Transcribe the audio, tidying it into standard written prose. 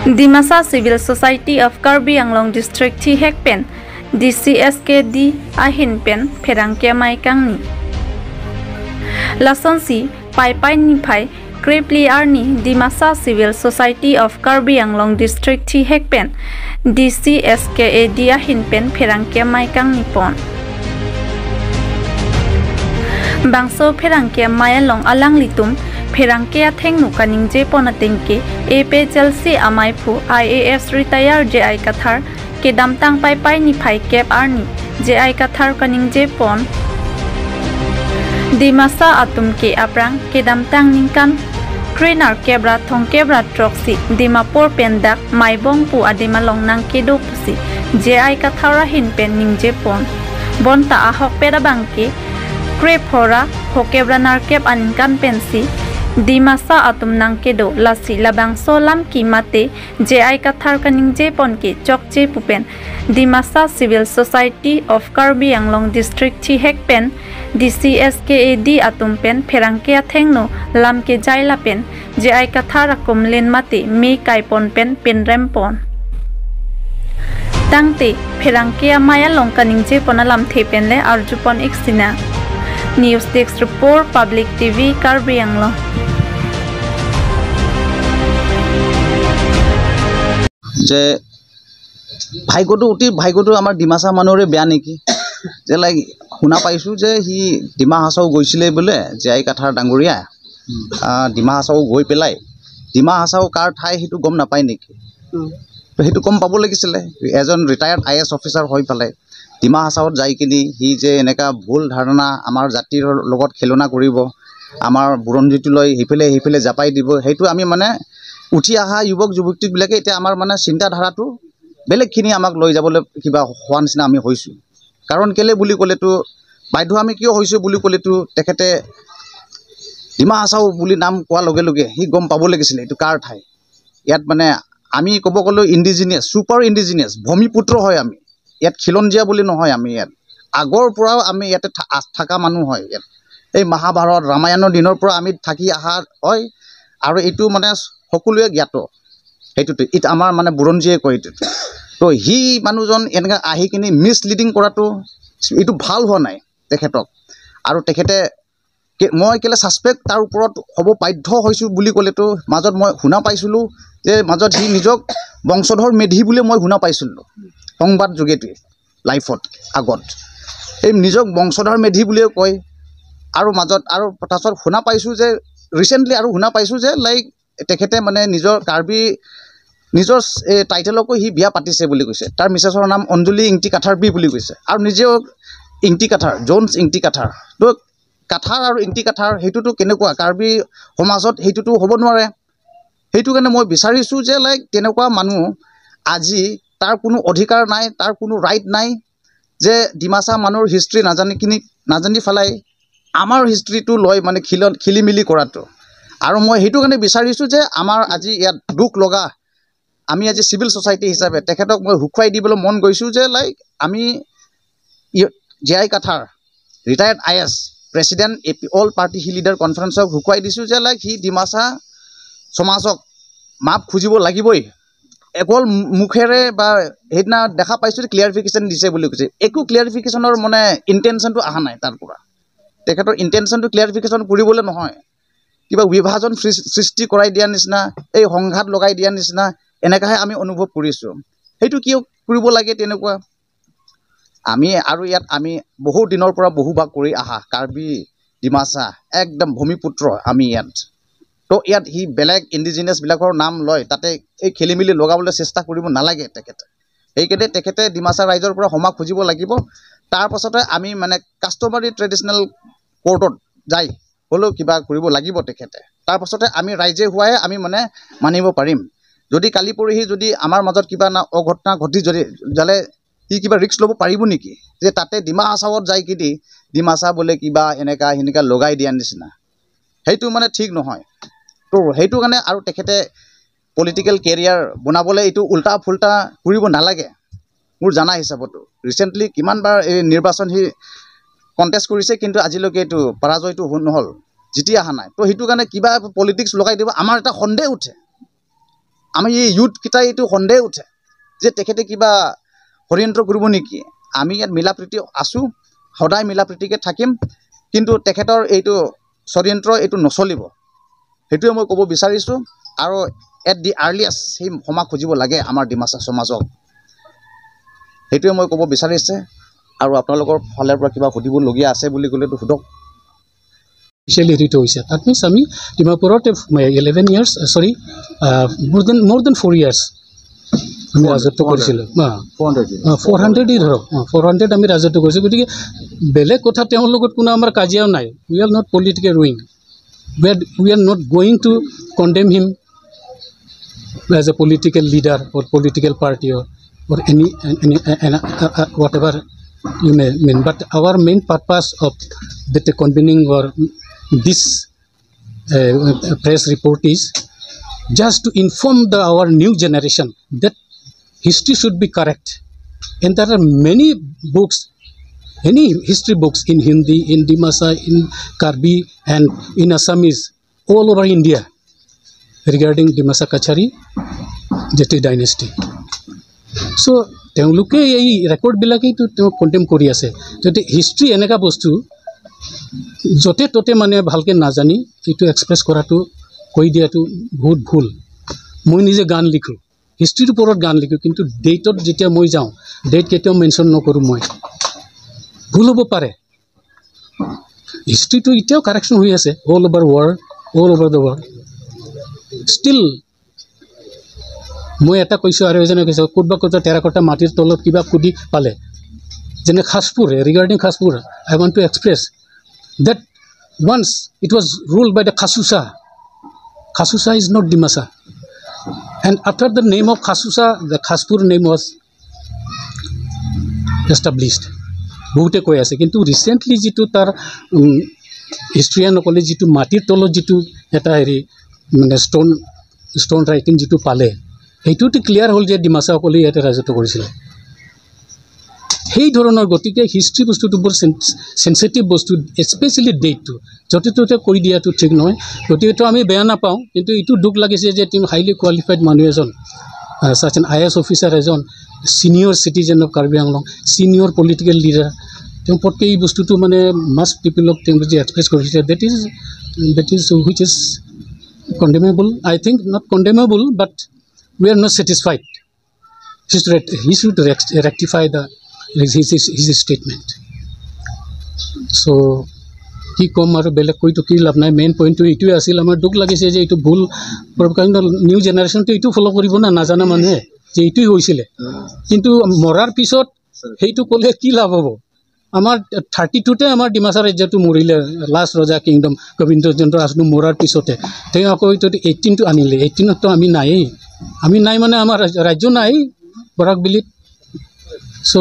Dimasa Civil Society of Karbi Anglong District Thi Hekpen DCSKD Ahin Pen Perangkia Maikangni Lasonsi Pai Pai Nipai Krepli Arni Dimasa Civil Society of Karbi Anglong District Thi Hekpen DCSKD Ahin Pen Perangkia Maikangni Pon Bangso Perangkia Mayalong Alang Litum Perangkia Thengnu Kaningje Ponatengke AP Chelsea Amaipu IAS Retire JI Kathar Kedam Tang Pai Pai Ni Pai Kep Arni JI Kathar Kaningje Pon Dimasa Atum Ke Aprang Kedam Tang Ningkan Krenar Kebra Thong Kebra Troksi Dimapur Pendak Maibong Pu Adimalong Nang Kedo Pusi JI Kathara Hin Pen Ningje Pon Bonta Ahok Pedabangke Krep Hora Hokebra Narkep Aninkan Pensi Dimasa Atum Nangkedo Lasi Labang Solam Kimate JI Kathar Kaningje Ponke Chokche Pupen Dimasa Civil Society of Karbi Anglong District Thi Hekpen DCSKAD Atum Pen Perangkia Thengno Lamke Jaila Pen JI Kathar Akum Len Mate Me Kaipon Pen Rempon Tangte Perangkia Maya Long Kaningje Ponalam Thepenle Arjupon Iksina News Desk Report Public TV Karbi Anglong যে ভাইগোটো আমাৰ ডিমাসা মানুহৰে বেয়া নেকি যে like শুনা পাইছো যে হি ডিমা হাছাও গৈছিলে বোলে JI কাথাৰ ডাঙৰীয়া ডিমা হাছাও গৈ পেলাই ডিমা হাছাও কাৰ ঠাই হেতু গম নাপায় নেকি তো হেতু কম পাব লাগিছিল এজন ৰিটায়াৰ্ড IAS অফিচাৰ হৈ পেলাই ডিমা হাছাওত যাই কিনি হি যে এনেকা ভুল ধাৰণা আমাৰ জাতিৰ লগত খেলনা কৰিব আমাৰ বুৰঞ্জীটো লৈ হিফেলে জাপাই দিব হেতু আমি মানে উঠি আহা যুৱক যুৱতীবিলাকে এতিয়া আমাৰ মানে চিন্তাধাৰাটো বেলেগখিনি আমাক লৈ যাবলৈ কিবা হোৱা নিচিনা আমি হৈছো কাৰণ কেলে বুলি ক'লেতো বাইধ আমি কিয় হৈছো বুলি ক'লেতো তেখেতে ডিমা হাছাও বুলি নাম কোৱাৰ লগে লগে হি গম পাব লাগিছিল এইটো কাৰ ঠাই ইয়াত মানে আমি ক'ব গ'লে ইণ্ডিজিনিয়াছ সুপাৰ ইণ্ডিজিনিয়াছ ভূমিপুত্ৰ হয় আমি ইয়াত খিলঞ্জীয়া বুলি নহয় আমি ইয়াত আগৰ পৰাও আমি ইয়াতে থাকা মানুহ হয় ইয়াত এই মহাভাৰত ৰামায়ণৰ দিনৰ পৰা আমি থাকি আহা হয় আৰু এইটো মানে সকলোৱে জ্ঞাত হেতুটো ইট আমাৰ মানে বুৰঞ্জীয়ে কয় এইটো তো হি মানুহজন এনেকা আহি কিনি মিছলিডিং কৰাটো এইটো ভাল হোৱা নাই তেখেতক আৰু তেখেতে মই কেলে সাসপেক্ট তাৰ ওপৰত হ'ব বাধ্য হৈছো বুলি ক'লেতো মাজত মই শুনা পাইছিলো যে মাজত হি নিজক বংশধৰ মেধি বুলি মই শুনা পাইছিলো সংবাদ যোগেতে লাইফত আগত এই নিজক বংশধৰ মেধি বুলিও কয় আৰু মাজত আৰু পাছত শুনা পাইছো যে ৰিসেন্টলি আৰু শুনা পাইছো যে লাইক তেখেতে মানে নিজৰ কাৰ্বি নিজৰ টাইটেলকো হি বিয়া পাতিছে বুলি কৈছে তাৰ মিছেছৰ নাম অঞ্জলি ইংটি কাথাৰ বি বুলি কৈছে আৰু নিজেও ইংটি কাথাৰ জোনছ ইংটি কাথাৰ তো কাথাৰ আৰু ইংটি কাথাৰ হেতুটো কেনেকুৱা কাৰ্বি সমাজত হেতুটো হ'ব নোৱাৰে হেতু কাৰণে মই বিচাৰিছো যে লাইক তেনেকুৱা মানুহ আজি তাৰ কোনো অধিকাৰ নাই তাৰ কোনো ৰাইট নাই যে ডিমাসা মানুহৰ হিষ্ট্ৰী নাজানি ফলাই আমাৰ হিষ্ট্ৰীটো লৈ মানে খিলিমিলি কৰাটো আৰু মই হেতু কাৰণে বিচাৰিছো যে আমাৰ আজি ইয়াত দুখ লগা আমি আজি সিভিল সোসাইটি হিচাপে তেখেতক মই হুকুৱাই দিবলৈ মন গৈছো যে লাইক আমি JI কাথাৰ retired IAS president AP all party hill leader কনফাৰেন্সক হুকুৱাই দিছো যে লাইক হি ডিমাসা সমাজক মাপ খুজিব লাগিবই একল মুখেৰে বা হেদিনা দেখা পাইছো ক্লিয়াৰিফিকেশন দিছে বুলি কৈছে একো ক্লিয়াৰিফিকেশনৰ মানে ইন্টেনশনটো আহা নাই তাৰ পৰা তেখেতৰ ইন্টেনশনটো ক্লিয়াৰিফিকেশন কৰিবলৈ নহয় কিবা বিভাজন সৃষ্টি কৰাই দিয়া নিচিনা এই সংঘাত লগাই দিয়া নিচিনা এনেকাহে আমি অনুভৱ কৰিছো হেতু কিয় কৰিব লাগে তেনেকুৱা আমি আৰু ইয়াত আমি বহু দিনৰ পৰা বহু ভাগ কৰি আহা কাৰ্বি ডিমাসা একদম ভূমিপুত্ৰ আমি ইয়াত তো ইয়াত হি বেলেগ ইণ্ডিজিনিয়াছ বিলাকৰ নাম লয় তাতে এই খেলিমিলি লগাবলৈ চেষ্টা কৰিব নালাগে তেখেতে তেখেতে ডিমাসা ৰাইজৰ পৰা ক্ষমা খুজিব লাগিব তাৰ পাছতে আমি মানে কাষ্টমাৰী ট্ৰেডিশনেল কোৰ্টত যাই হলো কিবা কৰিব লাগিব তেখেতে তাৰ পাছতে আমি ৰাইজে হোৱাই আমি মানে মানিব পাৰিম যদি কালি পৰহি যদি আমাৰ মাজত কিবা না অঘটনা ঘটি যদি জালে ই কিবা ৰিস্ক ল'ব পাৰিব নেকি যে তাতে ডিমা হাছাওত যাই কি দি ডিমাসা বলে কিবা এনেকা হিনিকা লগাই দিয়া নিচিনা হেতু মানে ঠিক নহয় তো হেতু কাৰণে আৰু তেখেতে পলিটিক্যাল কেৰিয়াৰ বনাবলৈ এইটো উল্টা ফুল্টা কৰিব নালাগে মোৰ জানা হিচাপত ৰিসেন্টলি কিমানবাৰ এই নিৰ্বাচন হি কন্টেষ্ট কৰিছে কিন্তু আজিলৈকে এইটো পৰাজয়টো নহল জিতি আহা নাই তো হেতু কাৰণে কিবা পলিটিক্স লগাই দিব আমাৰ এটা সন্দেহ উঠে আমি এই ইউথকেইটা এইটো সন্দেহ উঠে যে তেখেতে কিবা ষড়যন্ত্ৰ কৰিব নেকি। আমি ইয়াত মিলা প্ৰীতি আছোঁ, সদায় মিলা প্ৰীতিকৈ থাকিম, কিন্তু তেখেতৰ এইটো ষড়যন্ত্ৰ এইটো নচলিব, সেইটোৱে মই ক'ব বিচাৰিছোঁ। আৰু এট দি আৰ্লিয়েষ্ট সেই ক্ষমা খুজিব লাগে আমাৰ ডিমাচা সমাজক, সেইটোৱে মই ক'ব বিচাৰিছে। আৰু আপোনালোকৰ ফালৰ পৰা কিবা সুধিবলগীয়া আছে বুলি ক'লেতো সোধক। হেৰিটো হৈছে তাত মিনছ আমি ডিমাপুৰত 11 years চৰি more than 4 years আমি ৰাজত্ব কৰিছিলোঁ। 400 ধৰক 400 আমি ৰাজত্ব কৰিছোঁ। গতিকে বেলেগ কথা তেওঁৰ লগত কোনো আমাৰ কাজিয়াও নাই। We are not political ruling, we are not going to condemn him as a political leader or political party or any whatever you may mean. But our main purpose of the convening or this press report is just to inform our new generation that history should be correct. And there are many books, any history books in Hindi, in Dimasa, in Karbi and in Assamese all over India regarding Dimasa Kachari Jati dynasty. So তেওঁলোকে এই ৰেকৰ্ডবিলাকেইতো তেওঁ condemn কৰি আছে। যদি history এনেকুৱা বস্তু য'তে ত'তে মানে ভালকৈ নাজানি এইটো এক্সপ্ৰেছ কৰাটো কৈ দিয়াটো বহুত ভুল। মই নিজে গান লিখোঁ, হিষ্ট্ৰীৰ ওপৰত গান লিখোঁ, কিন্তু ডেটত যেতিয়া মই যাওঁ ডেট কেতিয়াও মেনশ্যন নকৰোঁ। মই ভুল হ'ব পাৰে, হিষ্ট্ৰীটো এতিয়াও কাৰেকশ্যন হৈ আছে all over world, all over the world still. মই এটা কৈছোঁ আৰু এজনে কৈছোঁ ক'ৰবাত টেৰাকটা মাটিৰ তলত কিবা কুদি পালে, যেনে Khaspur, regarding Khaspur I want to express that once it was ruled by the Khasusa. Khasusa is not Dimasa. And after the name of Khasusa, the Khaspur name was established. বহুতে কৈ আছে, কিন্তু ৰিচেণ্টলি যিটো তাৰ হিষ্ট্ৰিয়ানসকলে যিটো মাটিৰ তলত যিটো এটা হেৰি মানে ষ্ট'ন ৰাইটিং যিটো পালে, সেইটোতো ক্লিয়াৰ হ'ল যে ডিমাচাসকলে ইয়াতে ৰাজত্ব কৰিছিলে। সেই ধৰণৰ গতিকে হিষ্ট্ৰী বস্তুটো বৰ চেঞ্চিটিভ বস্তু, স্পেচিয়েলি ডেটটো য'তে ত'তে কৈ দিয়াটো ঠিক নহয়। গতিকেতো আমি বেয়া নাপাওঁ, কিন্তু এইটো দুখ লাগিছে যে তেওঁ হাইলি কোৱালিফাইড মানুহ এজন, ছাচ এন IAS অফিচাৰ এজন, senior citizen of Karbi Anglong, senior political leader, তেওঁ পটকৈ এই বস্তুটো মানে মাষ্ট পিপলক তেওঁ যদি এক্সপ্ৰেছ কৰিছে, that is which is condemnable. I think not condemnable, but we are not satisfied. He should rectify the his statement. So কি ক'ম আৰু বেলেগ কৈতো কি লাভ নাই। মেইন পইণ্টটো এইটোৱে আছিল। আমাৰ দুখ লাগিছে যে এইটো ভুল, কাৰণ নিউ জেনেৰেশ্যনটো এইটো ফ'ল' কৰিব না, নাজানা মানুহে যে এইটোৱে হৈছিলে। কিন্তু মৰাৰ পিছত সেইটো ক'লে কি লাভ হ'ব? আমাৰ 32তে আমাৰ ডিমাচা ৰাজ্যটো মৰিলে, লাষ্ট ৰজা কিংডম গোবিন্দচন্দ্ৰ আজনু মৰাৰ পিছতে তেওঁ আকৌ 18টো আনিলে। 18ততো আমি নায়েই, আমি নাই মানে আমাৰ ৰাজ্য নাই বৰাক বিলিত। So